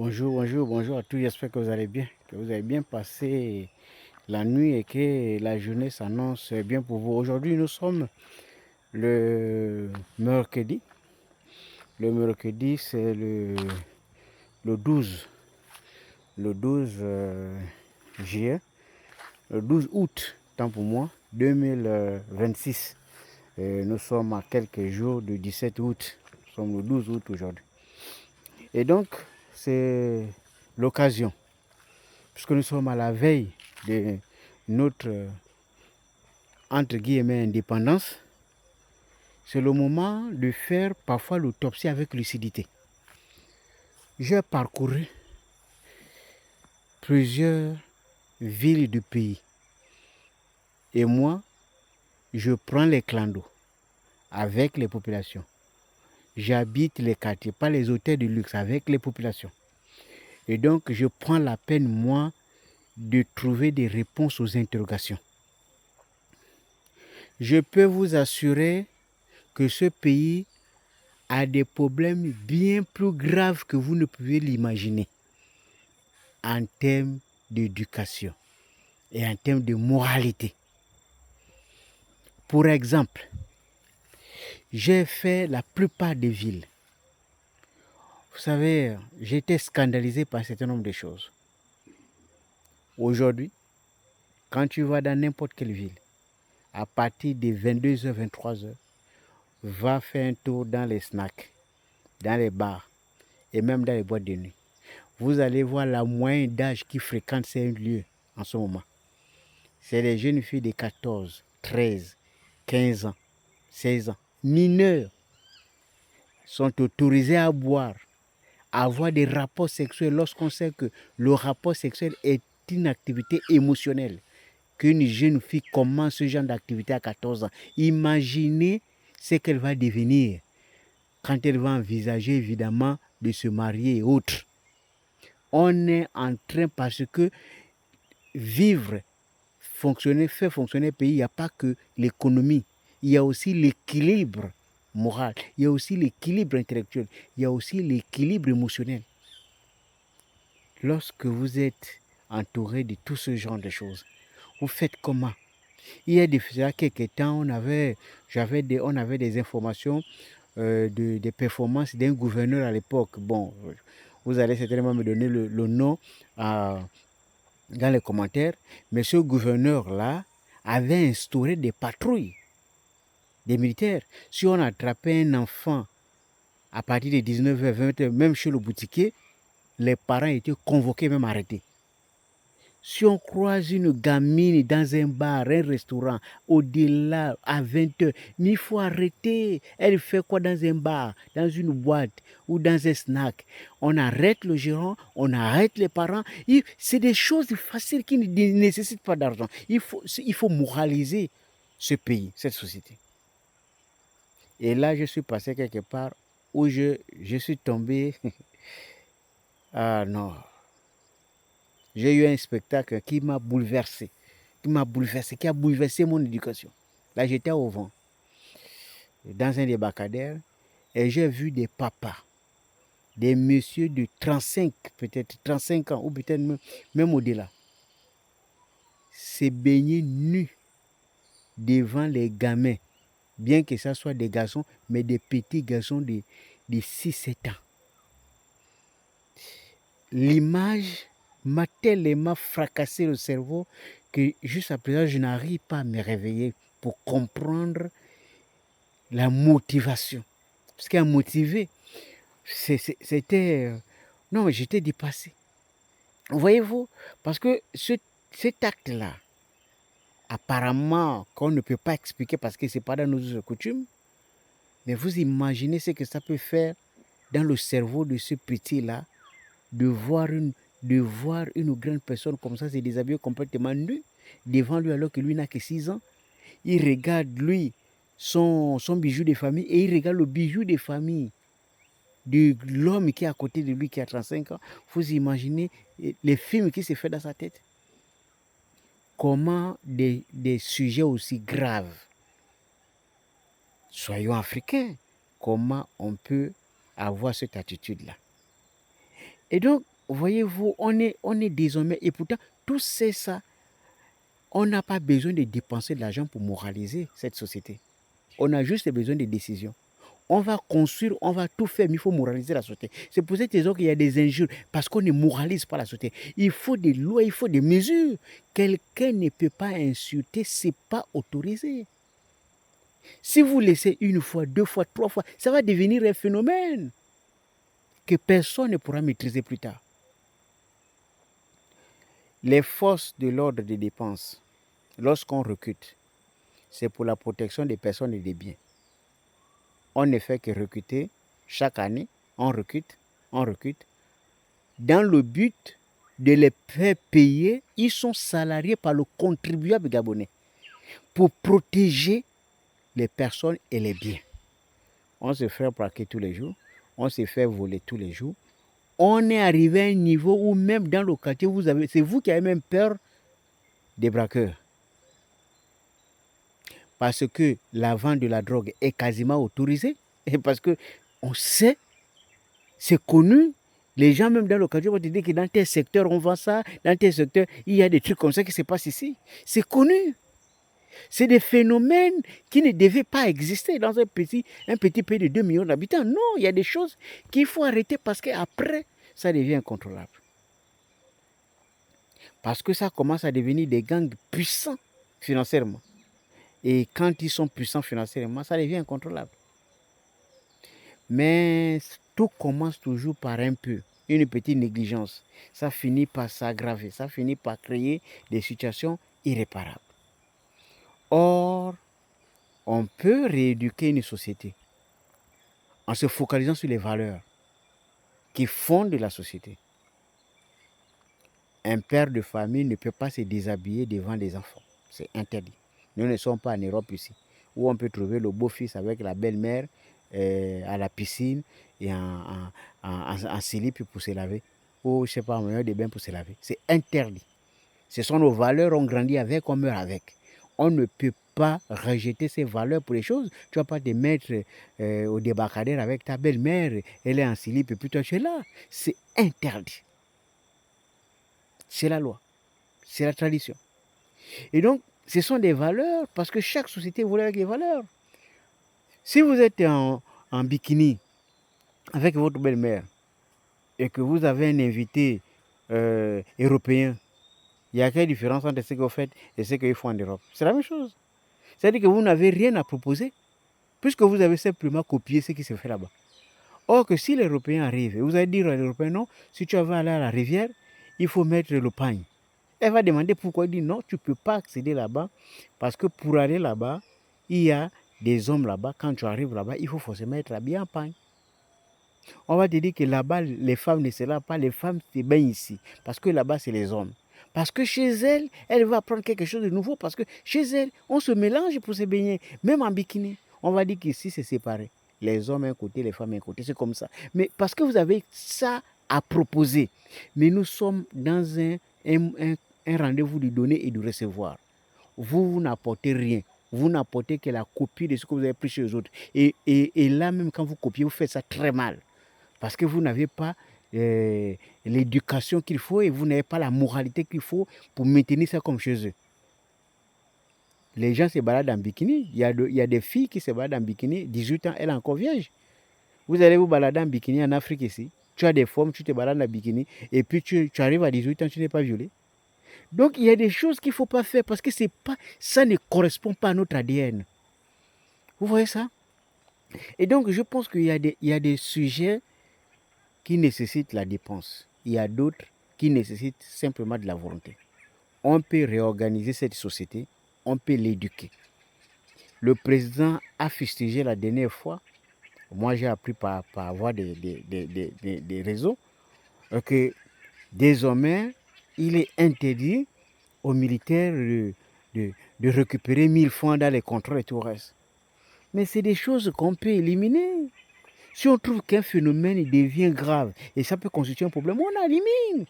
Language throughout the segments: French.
Bonjour à tous. J'espère que vous allez bien, que vous avez bien passé la nuit et que la journée s'annonce bien pour vous. Aujourd'hui, nous sommes le mercredi. Le mercredi, c'est le 12. Le 12 juillet, le 12 août, tant pour moi, 2026. Nous sommes à quelques jours du 17 août. Nous sommes le 12 août aujourd'hui. Et donc, c'est l'occasion, puisque nous sommes à la veille de notre, entre guillemets, indépendance, c'est le moment de faire parfois l'autopsie avec lucidité. J'ai parcouru plusieurs villes du pays. Et moi, je prends les clandos avec les populations. J'habite les quartiers, pas les hôtels de luxe, avec les populations. Et donc, je prends la peine, moi, de trouver des réponses aux interrogations. Je peux vous assurer que ce pays a des problèmes bien plus graves que vous ne pouvez l'imaginer en termes d'éducation et en termes de moralité. Pour exemple, j'ai fait la plupart des villes. Vous savez, j'ai été scandalisé par un certain nombre de choses. Aujourd'hui, quand tu vas dans n'importe quelle ville, à partir de 22h, 23h, va faire un tour dans les snacks, dans les bars et même dans les boîtes de nuit. Vous allez voir la moyenne d'âge qui fréquente ces lieux en ce moment. C'est les jeunes filles de 14, 13, 15 ans, 16 ans, mineurs, sont autorisés à boire, à avoir des rapports sexuels lorsqu'on sait que le rapport sexuel est une activité émotionnelle. Qu'une jeune fille commence ce genre d'activité à 14 ans. Imaginez ce qu'elle va devenir quand elle va envisager évidemment de se marier et autres. On est en train, parce que vivre, fonctionner, faire fonctionner le pays, il n'y a pas que l'économie, il y a aussi l'équilibre moral, il y a aussi l'équilibre intellectuel, il y a aussi l'équilibre émotionnel. Lorsque vous êtes entouré de tout ce genre de choses, vous faites comment? Il y a quelques temps, on avait des informations des performances d'un gouverneur à l'époque. Bon, vous allez certainement me donner le nom dans les commentaires, mais ce gouverneur-là avait instauré des patrouilles, des militaires. Si on attrapait un enfant à partir de 19h, 20h, même chez le boutiquier, les parents étaient convoqués, même arrêtés. Si on croise une gamine dans un bar, un restaurant, au-delà, à 20h, mais il faut arrêter. Elle fait quoi dans un bar, dans une boîte ou dans un snack? On arrête le gérant, on arrête les parents. C'est des choses faciles qui ne nécessitent pas d'argent. Il faut moraliser ce pays, cette société. Et là, je suis passé quelque part où je suis tombé. Ah non. J'ai eu un spectacle qui m'a bouleversé, qui a bouleversé mon éducation. Là, j'étais au vent, dans un débarcadère, et j'ai vu des papas, des messieurs de 35, peut-être 35 ans, ou peut-être même au-delà, se baigner nus devant les gamins, bien que ce soit des garçons, mais des petits garçons de 6-7 ans. L'image m'a tellement fracassé le cerveau que jusqu'à présent, je n'arrive pas à me réveiller pour comprendre la motivation. Parce qu'à motiver, c'était... non, j'étais dépassé. Voyez-vous, parce que cet acte-là, apparemment, qu'on ne peut pas expliquer parce que ce n'est pas dans nos coutumes, mais vous imaginez ce que ça peut faire dans le cerveau de ce petit-là, de voir une grande personne comme ça se déshabiller complètement nu devant lui alors que lui n'a que 6 ans. Il regarde, lui, son bijou de famille et il regarde le bijou de famille de l'homme qui est à côté de lui qui a 35 ans. Vous imaginez les films qui se font dans sa tête. Comment des sujets aussi graves, soyons africains, comment on peut avoir cette attitude-là? Et donc, voyez-vous, on est désormais, et pourtant, tout c'est ça, on n'a pas besoin de dépenser de l'argent pour moraliser cette société. On a juste besoin de décisions. On va construire, on va tout faire, mais il faut moraliser la société. C'est pour cette raison qu'il y a des injures, parce qu'on ne moralise pas la société. Il faut des lois, il faut des mesures. Quelqu'un ne peut pas insulter, ce n'est pas autorisé. Si vous laissez une fois, 2 fois, 3 fois, ça va devenir un phénomène que personne ne pourra maîtriser plus tard. Les forces de l'ordre des dépenses, lorsqu'on recrute, c'est pour la protection des personnes et des biens. On ne fait que recruter chaque année, on recrute, dans le but de les faire payer. Ils sont salariés par le contribuable gabonais pour protéger les personnes et les biens. On se fait braquer tous les jours, on se fait voler tous les jours. On est arrivé à un niveau où même dans le quartier, c'est vous qui avez même peur des braqueurs. Parce que la vente de la drogue est quasiment autorisée. Et parce que on sait, c'est connu. Les gens même dans le quartier vont te dire que dans tel secteur, on vend ça. Dans tel secteur, il y a des trucs comme ça qui se passent ici. C'est connu. C'est des phénomènes qui ne devaient pas exister dans un petit pays de 2 millions d'habitants. Non, il y a des choses qu'il faut arrêter parce qu'après, ça devient incontrôlable. Parce que ça commence à devenir des gangs puissants financièrement. Et quand ils sont puissants financièrement, ça devient incontrôlable. Mais tout commence toujours par un peu, une petite négligence. Ça finit par s'aggraver, ça finit par créer des situations irréparables. Or, on peut rééduquer une société en se focalisant sur les valeurs qui fondent la société. Un père de famille ne peut pas se déshabiller devant des enfants. C'est interdit. Nous ne sommes pas en Europe ici, où on peut trouver le beau-fils avec la belle-mère à la piscine et en slip pour se laver, ou je ne sais pas, en moyen de bain pour se laver. C'est interdit. Ce sont nos valeurs, on grandit avec, on meurt avec. On ne peut pas rejeter ces valeurs pour les choses. Tu ne vas pas te mettre au débarcadère avec ta belle-mère, elle est en slip et puis toi tu es là. C'est interdit. C'est la loi, c'est la tradition. Et donc, ce sont des valeurs parce que chaque société évolue avec des valeurs. Si vous êtes en bikini avec votre belle-mère et que vous avez un invité européen, il y a quelle différence entre ce que vous faites et ce qu'ils font en Europe? C'est la même chose. C'est-à-dire que vous n'avez rien à proposer puisque vous avez simplement copié ce qui se fait là-bas. Or que si l'Européen arrive, et vous allez dire à l'Européen, non, si tu veux aller à la rivière, il faut mettre le pagne. Elle va demander pourquoi. Elle dit non, tu ne peux pas accéder là-bas parce que pour aller là-bas, il y a des hommes là-bas. Quand tu arrives là-bas, il faut forcément être habillé en pagne. On va te dire que là-bas, les femmes ne se lavent pas, les femmes se baignent ici. Parce que là-bas, c'est les hommes. Parce que chez elle, elle va apprendre quelque chose de nouveau. Parce que chez elle, on se mélange pour se baigner. Même en bikini, on va dire qu'ici, c'est séparé. Les hommes un côté, les femmes un côté. C'est comme ça. Mais parce que vous avez ça à proposer. Mais nous sommes dans un rendez-vous de donner et de recevoir. Vous n'apportez rien. Vous n'apportez que la copie de ce que vous avez pris chez les autres. Et là, même quand vous copiez, vous faites ça très mal. Parce que vous n'avez pas l'éducation qu'il faut et vous n'avez pas la moralité qu'il faut pour maintenir ça comme chez eux. Les gens se baladent en bikini. Il y a des filles qui se baladent en bikini, 18 ans, elle est encore vierge. Vous allez vous balader en bikini en Afrique ici. Tu as des formes, tu te balades en bikini et puis tu arrives à 18 ans, tu n'es pas violé. Donc il y a des choses qu'il ne faut pas faire parce que ça ne correspond pas à notre ADN. Vous voyez ça? Et donc je pense qu'il y a des sujets qui nécessitent la dépense. Il y a d'autres qui nécessitent simplement de la volonté. On peut réorganiser cette société, on peut l'éduquer. Le président a fustigé la dernière fois, moi j'ai appris par voie des réseaux, que désormais il est interdit aux militaires de récupérer 1000 francs dans les contrôles et tout le reste. Mais c'est des choses qu'on peut éliminer. Si on trouve qu'un phénomène devient grave et ça peut constituer un problème, on élimine.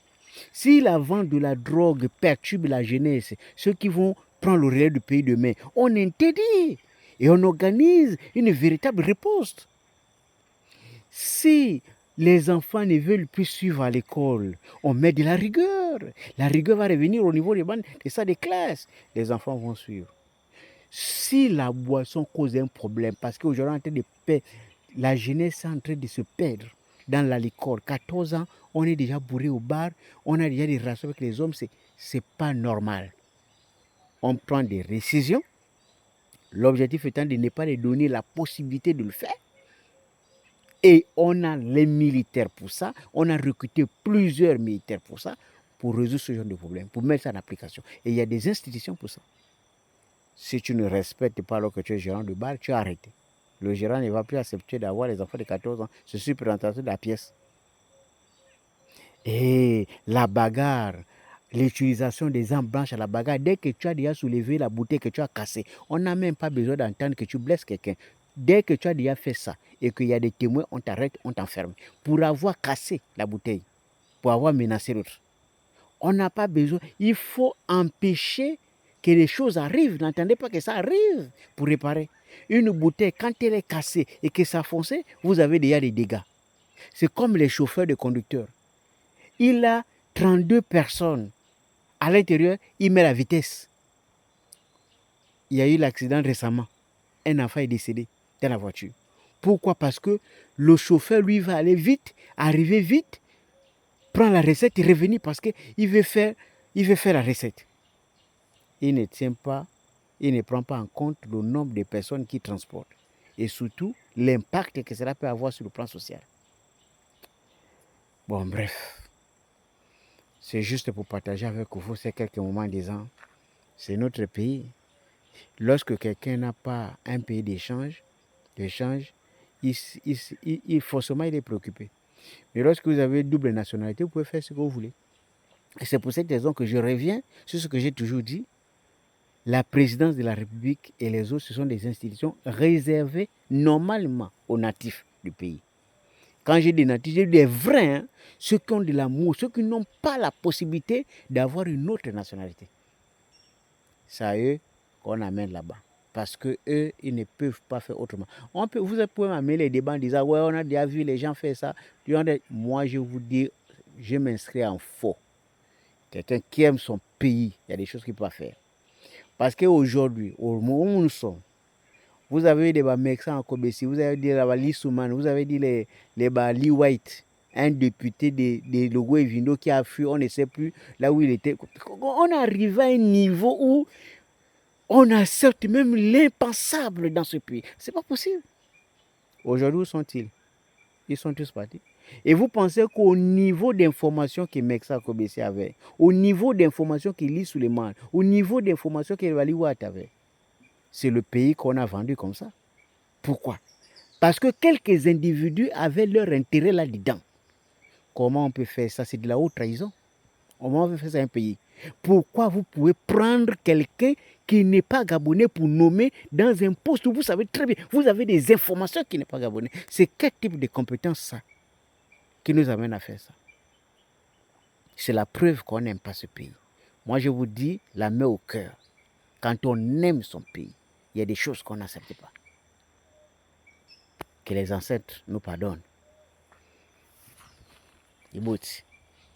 Si la vente de la drogue perturbe la jeunesse, ceux qui vont prendre le relais du pays demain, on interdit et on organise une véritable riposte. Si les enfants ne veulent plus suivre à l'école. On met de la rigueur. La rigueur va revenir au niveau des bandes, des salles de classe. Les enfants vont suivre. Si la boisson cause un problème, parce qu'aujourd'hui, on est en train de perdre, la jeunesse est en train de se perdre dans l'alcool. 14 ans, on est déjà bourré au bar, on a déjà des relations avec les hommes, c'est pas normal. On prend des décisions, l'objectif étant de ne pas leur donner la possibilité de le faire. Et on a les militaires pour ça, on a recruté plusieurs militaires pour ça, pour résoudre ce genre de problème, pour mettre ça en application. Et il y a des institutions pour ça. Si tu ne respectes pas alors que tu es gérant de bar, tu es arrêté. Le gérant ne va plus accepter d'avoir les enfants de 14 ans. Je suis présentateur de la pièce. Et la bagarre, l'utilisation des armes blanches à la bagarre, dès que tu as déjà soulevé la bouteille que tu as cassée, on n'a même pas besoin d'entendre que tu blesses quelqu'un. Dès que tu as déjà fait ça et qu'il y a des témoins, on t'arrête, on t'enferme. Pour avoir cassé la bouteille, pour avoir menacé l'autre. On n'a pas besoin. Il faut empêcher que les choses arrivent. N'entendez pas que ça arrive pour réparer. Une bouteille, quand elle est cassée et que ça foncé, vous avez déjà des dégâts. C'est comme les chauffeurs de conducteurs. Il a 32 personnes à l'intérieur, il met la vitesse. Il y a eu l'accident récemment. Un enfant est décédé dans la voiture. Pourquoi? Parce que le chauffeur, lui, va aller vite, arriver vite, prendre la recette et revenir parce qu'il veut faire la recette. Il ne tient pas, il ne prend pas en compte le nombre de personnes qui transportent et surtout l'impact que cela peut avoir sur le plan social. Bon, bref, c'est juste pour partager avec vous ces quelques moments en disant, c'est notre pays. Lorsque quelqu'un n'a pas un pays d'échange, forcément il est préoccupé. Mais lorsque vous avez double nationalité, vous pouvez faire ce que vous voulez. Et c'est pour cette raison que je reviens sur ce que j'ai toujours dit. La présidence de la République et les autres, ce sont des institutions réservées normalement aux natifs du pays. Quand j'ai des natifs, j'ai des vrais, hein, ceux qui ont de l'amour, ceux qui n'ont pas la possibilité d'avoir une autre nationalité. C'est à eux qu'on amène là-bas. Parce qu'eux, ils ne peuvent pas faire autrement. Vous pouvez m'amener les débats en disant, ouais, on a déjà vu les gens faire ça. Moi, je vous dis, je m'inscris en faux. Quelqu'un qui aime son pays, il y a des choses qu'il peut faire. Parce qu'aujourd'hui, au moment où nous sommes, vous avez des Mexans en Kobesi, vous avez dit Lee Souman, vous avez dit les Lee White, un député de Logo et Vindo qui a fui, on ne sait plus là où il était. On arrive à un niveau où on accepte même l'impensable dans ce pays. C'est pas possible. Aujourd'hui, où sont-ils? Ils sont tous partis. Et vous pensez qu'au niveau d'information que Mexa Kobesi avait, au niveau d'information que Lee Suleiman, au niveau d'information que Lee White avait, c'est le pays qu'on a vendu comme ça. Pourquoi? Parce que quelques individus avaient leur intérêt là-dedans. Comment on peut faire ça? C'est de la haute trahison. Comment on peut faire ça un pays? Pourquoi vous pouvez prendre quelqu'un qui n'est pas gabonais pour nommer dans un poste où vous savez très bien, vous avez des informations qui n'est pas gabonais? C'est quel type de compétence ça qui nous amène à faire ça? C'est la preuve qu'on n'aime pas ce pays. Moi, je vous dis, la main au cœur. Quand on aime son pays, il y a des choses qu'on n'accepte pas. Que les ancêtres nous pardonnent. Ibouti.